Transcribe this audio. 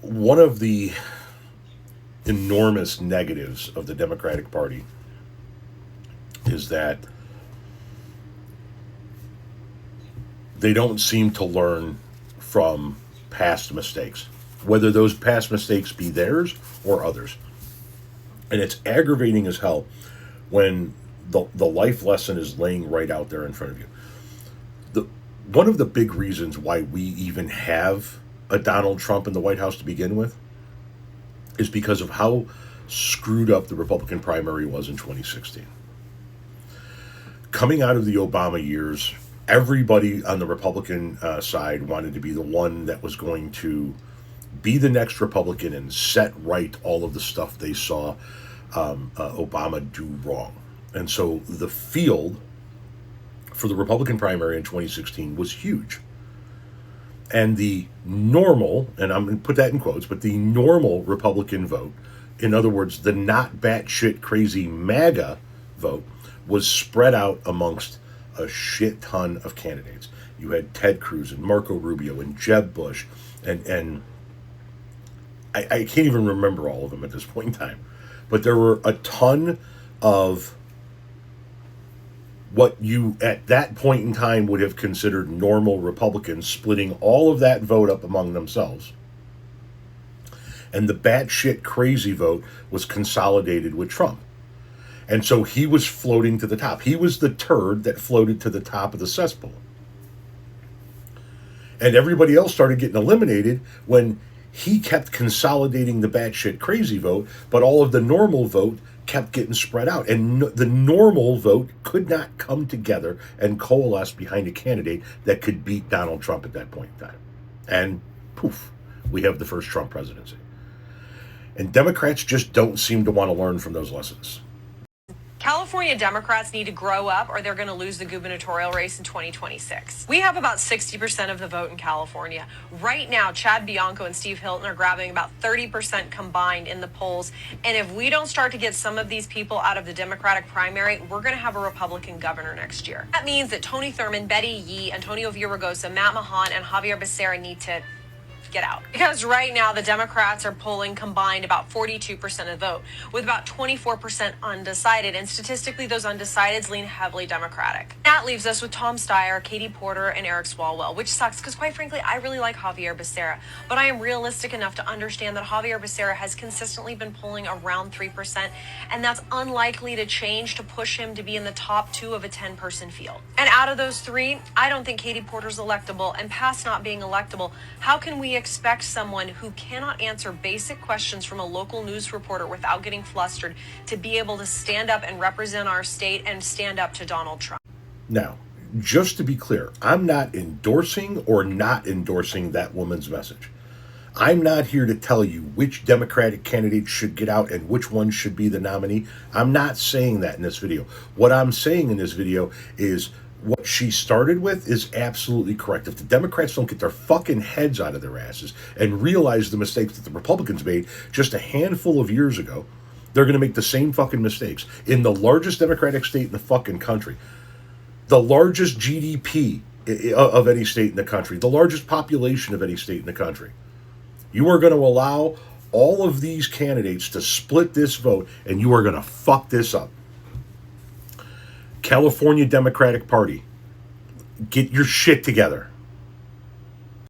one of the enormous negatives of the Democratic Party is that they don't seem to learn from past mistakes, whether those past mistakes be theirs or others. And it's aggravating as hell when the life lesson is laying right out there in front of you. The One of the big reasons why we even have a Donald Trump in the White House to begin with is because of how screwed up the Republican primary was in 2016. Coming out of the Obama years, everybody on the Republican side wanted to be the one that was going to be the next Republican and set right all of the stuff they saw Obama do wrong. And so the field for the Republican primary in 2016 was huge. And the normal, and I'm going to put that in quotes, but the normal Republican vote, in other words, the not batshit crazy MAGA vote, was spread out amongst a shit ton of candidates. You had Ted Cruz and Marco Rubio and Jeb Bush, and I can't even remember all of them at this point in time. But there were a ton of what you at that point in time would have considered normal Republicans splitting all of that vote up among themselves. And the batshit crazy vote was consolidated with Trump. And so he was floating to the top. He was the turd that floated to the top of the cesspool. And everybody else started getting eliminated when he kept consolidating the batshit crazy vote, but all of the normal vote kept getting spread out. And the normal vote could not come together and coalesce behind a candidate that could beat Donald Trump at that point in time. And poof, we have the first Trump presidency. And Democrats just don't seem to want to learn from those lessons. California Democrats need to grow up or they're going to lose the gubernatorial race in 2026. We have about 60% of the vote in California. Right now, Chad Bianco and Steve Hilton are grabbing about 30% combined in the polls. And if we don't start to get some of these people out of the Democratic primary, we're going to have a Republican governor next year. That means that Tony Thurman, Betty Yee, Antonio Villaraigosa, Matt Mahan, and Javier Becerra need to get out. Because right now the Democrats are polling combined about 42% of the vote, with about 24% undecided. And statistically, those undecideds lean heavily Democratic. That leaves us with Tom Styer, Katie Porter, and Eric Swalwell, which sucks because quite frankly, I really like Javier Becerra. But I am realistic enough to understand that Javier Becerra has consistently been polling around 3%, and that's unlikely to change to push him to be in the top 2 of a 10-person field. And out of those 3, I don't think Katie Porter's electable, and past not being electable, how can we expect someone who cannot answer basic questions from a local news reporter without getting flustered to be able to stand up and represent our state and stand up to Donald Trump? Now, just to be clear, I'm not endorsing or not endorsing that woman's message. I'm not here to tell you which Democratic candidate should get out and which one should be the nominee. I'm not saying that in this video. What I'm saying in this video is what she started with is absolutely correct. If the Democrats don't get their fucking heads out of their asses and realize the mistakes that the Republicans made just a handful of years ago, they're going to make the same fucking mistakes. In the largest Democratic state in the fucking country, the largest GDP of any state in the country, the largest population of any state in the country, you are going to allow all of these candidates to split this vote, and you are going to fuck this up. California Democratic Party, get your shit together.